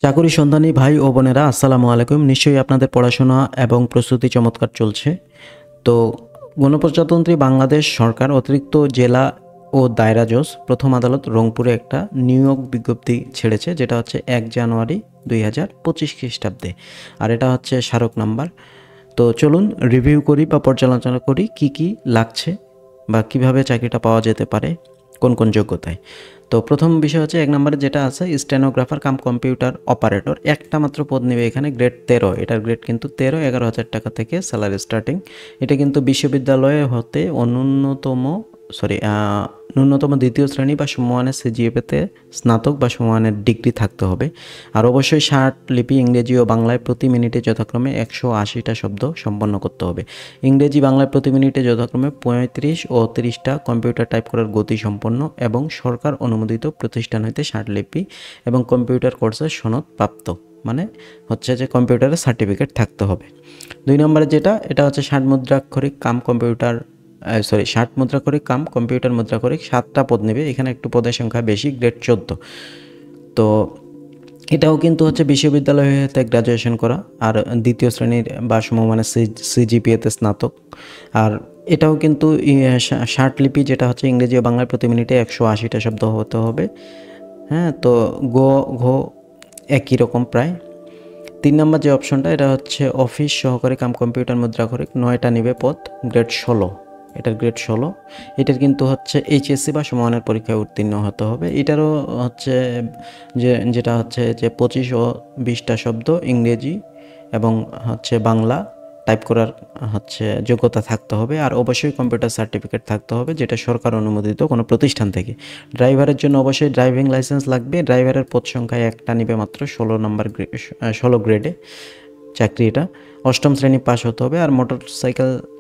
চাকরি সন্ধানী ভাই ও বোনেরা আসসালামু আলাইকুম। নিশ্চয়ই আপনাদের পড়াশোনা এবং প্রস্তুতি চমৎকার চলছে। তো গণপ্রজাতন্ত্রী বাংলাদেশ সরকার অতিরিক্ত জেলা ও দায়রা জজ প্রথম আদালত রংপুরে একটা নিয়োগ বিজ্ঞপ্তি ছেড়েছে, যেটা হচ্ছে 1 জানুয়ারি 2025 খ্রিস্টাব্দে। আর এটা হচ্ছে স্মারক নাম্বার। তো চলুন রিভিউ করি বা পর্যালোচনা করি কি কি লাগছে বা কিভাবে চাকরিটা পাওয়া যেতে পারে, কোন কোন যোগ্যতায়। তো প্রথম বিষয় হচ্ছে 1 নম্বরে যেটা আছে স্টেনোগ্রাফার কাম কম্পিউটার অপারেটর, একটা মাত্র পদ নেবে এখানে, গ্রেড 13। এটার গ্রেড কিন্তু 13, 11,000 টাকা থেকে স্যালারি স্টার্টিং। এটা কিন্তু বিশ্ববিদ্যালয়ে হতে ন্যূনতম দ্বিতীয় শ্রেণী বা সমমানের সিজিপিএতে স্নাতক বা সমমানের ডিগ্রি থাকতে হবে। আর অবশ্যই 60 লিপি ইংরেজি ও বাংলায় প্রতি মিনিটে যথাক্রমে 180টা শব্দ সম্পন্ন করতে হবে। ইংরেজি বাংলায় প্রতি মিনিটে যথাক্রমে 35 ও 30টা কম্পিউটার টাইপ করার গতি সম্পন্ন এবং সরকার অনুমোদিত প্রতিষ্ঠান হইতে 60 লিপি এবং কম্পিউটার কোর্সের সনদ প্রাপ্ত, মানে হচ্ছে যে কম্পিউটারের সার্টিফিকেট থাকতে হবে। 2 নম্বরে এটা হচ্ছে 60 মুদ্রাক্ষরিক কাম কম্পিউটার 60 মুদ্রাক্ষরিক কাম কম্পিউটার মুদ্রাক্ষরিক, 7টা পদ নেবে এখানে, একটু পদের সংখ্যা বেশি, গ্রেড 14। তো এটাও কিন্তু হচ্ছে বিশ্ববিদ্যালয় হতে গ্র্যাজুয়েশন করা আর দ্বিতীয় শ্রেণীর বা সমমানের সিজিপিএতে স্নাতক। আর এটাও কিন্তু 60 লিপি, যেটা হচ্ছে ইংরেজি ও বাংলায় প্রতি মিনিটে 180টা শব্দ হতে হবে। হ্যাঁ, তো ঘ একই রকম প্রায়। 3 নম্বর যে অপশনটা, এটা হচ্ছে অফিস সহকারী কাম কম্পিউটার মুদ্রাক্ষরিক, 9টা নিবে পদ, গ্রেড 16। এটার গ্রেড 16। এটার কিন্তু হচ্ছে এইচএসসি বা সমমানের পরীক্ষায় উত্তীর্ণ হতে হবে। এটারও হচ্ছে যেটা হচ্ছে যে 25 ও 20টা শব্দ ইংরেজি এবং হচ্ছে বাংলা টাইপ করার হচ্ছে যোগ্যতা থাকতে হবে। আর অবশ্যই কম্পিউটার সার্টিফিকেট থাকতে হবে, যেটা সরকার অনুমোদিত কোনো প্রতিষ্ঠান থেকে। ড্রাইভারের জন্য অবশ্যই ড্রাইভিং লাইসেন্স লাগবে। ড্রাইভারের পদ সংখ্যায় একটা নিবে মাত্র, 16 গ্রেডে চাকরি এটা। 8ম শ্রেণী পাস হতে হবে। আর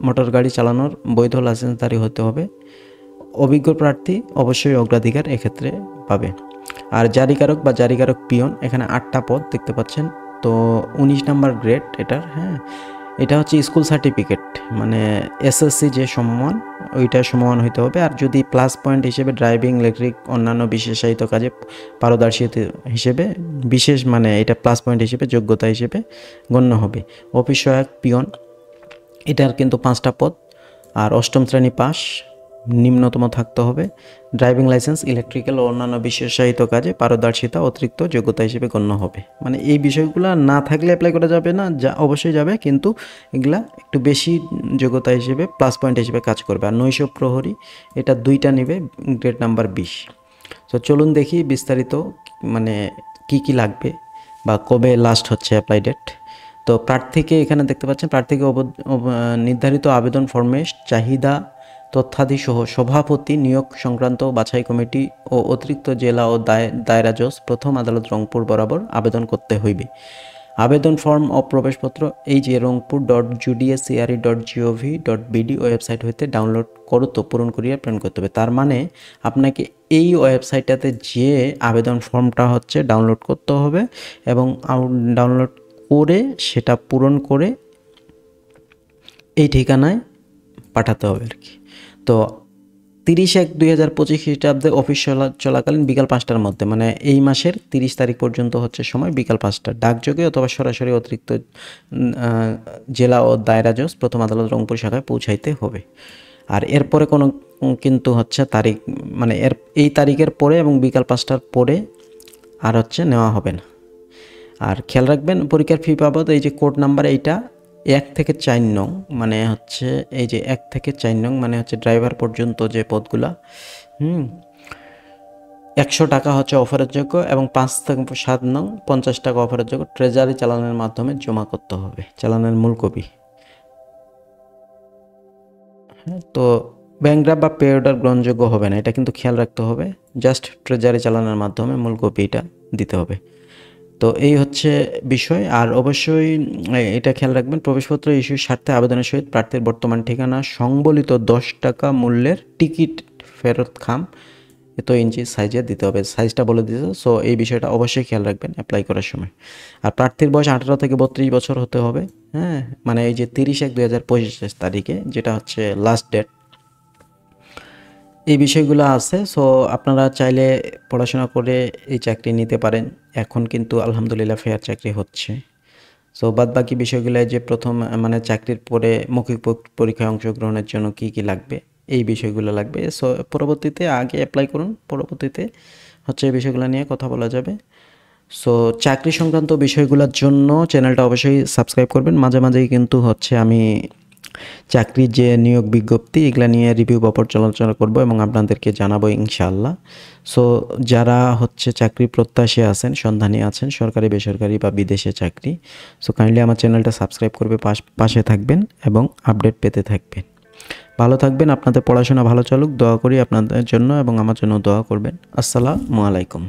মোটর গাড়ি চালানোর বৈধ লাইসেন্সধারী হতে হবে। অভিজ্ঞ প্রার্থী অবশ্যই অগ্রাধিকার এক্ষেত্রে পাবে। আর জারিকারক বা জারিকারক পিয়ন, এখানে 8টা পদ দেখতে পাচ্ছেন। তো 19 নাম্বার গ্রেড এটার। হ্যাঁ, এটা হচ্ছে স্কুল সার্টিফিকেট, মানে এসএসসি যে সমমান, ওইটা সমমান হইতে হবে। আর যদি প্লাস পয়েন্ট হিসেবে ড্রাইভিং, ইলেকট্রিক, অন্যান্য বিশেষায়িত কাজে পারদর্শিতা হিসেবে বিশেষ, মানে এটা প্লাস পয়েন্ট হিসেবে যোগ্যতা হিসেবে গণ্য হবে। অফিস সহায়ক পিয়ন, এটার কিন্তু 5টা পদ। আর 8ম শ্রেণী পাস নিম্নতম থাকতে হবে। ড্রাইভিং লাইসেন্স, ইলেকট্রিক্যাল ও অন্যান্য বিশেষায়িত কাজে পারদর্শিতা অতিরিক্ত যোগ্যতা হিসেবে গণ্য হবে। মানে এই বিষয়গুলো না থাকলে অ্যাপ্লাই করা যাবে না, যা অবশ্যই যাবে, কিন্তু এগুলা একটু বেশি যোগ্যতা হিসেবে প্লাস পয়েন্ট হিসেবে কাজ করবে। আর নৈশ প্রহরী, এটা 2টা নেবে, গ্রেড নাম্বার 20। তো চলুন দেখি বিস্তারিত, মানে কি কি লাগবে বা কবে লাস্ট হচ্ছে অ্যাপ্লাই ডেট। তো প্রার্থীকে এখানে দেখতে পাচ্ছেন, প্রার্থীকে নির্ধারিত আবেদন ফর্মে চাহিদা তথ্যাদি সহ সভাপতি নিয়োগ সংক্রান্ত বাছাই কমিটি ও অতিরিক্ত জেলা ও দায়রা জজ প্রথম আদালত রংপুর বরাবর আবেদন করতে হইবে। আবেদন ফর্ম ও প্রবেশপত্র এই যে rongpur.judiciary.gov.bd ওয়েবসাইট হইতে ডাউনলোড করত পূরণ করিয়া প্রেরণ করতে হবে। তার মানে আপনাকে এই ওয়েবসাইটটাতে যে আবেদন ফর্মটা হচ্ছে ডাউনলোড করতে হবে এবং ডাউনলোড করে সেটা পূরণ করে এই ঠিকানায় পাঠাতে হবে আর কি। তো 30/1/2025 খ্রিস্টাব্দে অফিস চলাকালীন বিকাল 5টার মধ্যে, মানে এই মাসের 30 তারিখ পর্যন্ত হচ্ছে সময়, বিকাল 5টা, ডাকযোগে অথবা সরাসরি অতিরিক্ত জেলা ও দায়রা জজ প্রথম আদালত রংপুর শাখায় পৌঁছাইতে হবে। আর এরপরে কোনো কিন্তু হচ্ছে তারিখ, মানে এই তারিখের পরে এবং বিকাল 5টার পরে আর হচ্ছে নেওয়া হবে না। আর খেয়াল রাখবেন পরীক্ষার ফি বাবদ এই যে কোড নাম্বার, এইটা 1 থেকে 4 নং, মানে হচ্ছে এই যে 1 থেকে 4 নং, মানে হচ্ছে ড্রাইভার পর্যন্ত যে পদগুলা, 100 টাকা হচ্ছে অফারের যোগ্য এবং 5 থেকে 7 নং 50 টাকা অফারের যোগ্য। ট্রেজারি চালানের মাধ্যমে জমা করতে হবে, চালানের মূল কপি। তো ব্যাংক ড্রাফট বা পে অর্ডার গ্রহণযোগ্য হবে না, এটা কিন্তু খেয়াল রাখতে হবে। জাস্ট ট্রেজারি চালানের মাধ্যমে মূল কপিটা দিতে হবে। তো এই হচ্ছে বিষয়। আর অবশ্যই এটা খেয়াল রাখবেন, প্রবেশপত্র ইস্যুর স্বার্থে আবেদনের সহিত প্রার্থীর বর্তমান ঠিকানা সংবলিত 10 টাকা মূল্যের টিকিট ফেরত খাম এত ইঞ্চি সাইজে দিতে হবে, সাইজটা বলে দিতে। সো এই বিষয়টা অবশ্যই খেয়াল রাখবেন অ্যাপ্লাই করার সময়। আর প্রার্থীর বয়স 18 থেকে 32 বছর হতে হবে। হ্যাঁ, মানে এই যে 30/1/2025 তারিখে, যেটা হচ্ছে লাস্ট ডেট। এই বিষয়গুলো আছে। সো আপনারা চাইলে পড়াশোনা করে এই চাকরি নিতে পারেন। এখন কিন্তু আলহামদুলিল্লাহ ফেয়ার চাকরি হচ্ছে। সো বাদবাকি বিষয়গুলো যে প্রথম মানে চাকরির পরে মৌখিক পরীক্ষায় অংশগ্রহণের জন্য কি, কি লাগবে এই বিষয়গুলো লাগবে। সো পরবর্তীতে আগে এপ্লাই করুন, পরবর্তীতে হচ্ছে এই বিষয়গুলো নিয়ে কথা বলা যাবে। সো চাকরি সংক্রান্ত বিষয়গুলোর জন্য চ্যানেলটা অবশ্যই সাবস্ক্রাইব করবেন। মাঝে মাঝেই কিন্তু হচ্ছে আমি চাকরির যে নিয়োগ বিজ্ঞপ্তি এগুলা নিয়ে রিভিউ বা পর্যালোচনা করব এবং আপনাদেরকে জানাবো ইনশাআল্লাহ। সো যারা হচ্ছে চাকরি প্রত্যাশী আছেন, সন্ধানী আছেন, সরকারি বেসরকারি বা বিদেশে চাকরি, সো কাইন্ডলি আমার চ্যানেলটা সাবস্ক্রাইব করবে, পাশে থাকবেন এবং আপডেট পেতে থাকবেন। ভালো থাকবেন, আপনাদের পড়াশোনা ভালো চলুক, দোয়া করি আপনাদের জন্য এবং আমার জন্য দোয়া করবেন। আসসালামু আলাইকুম।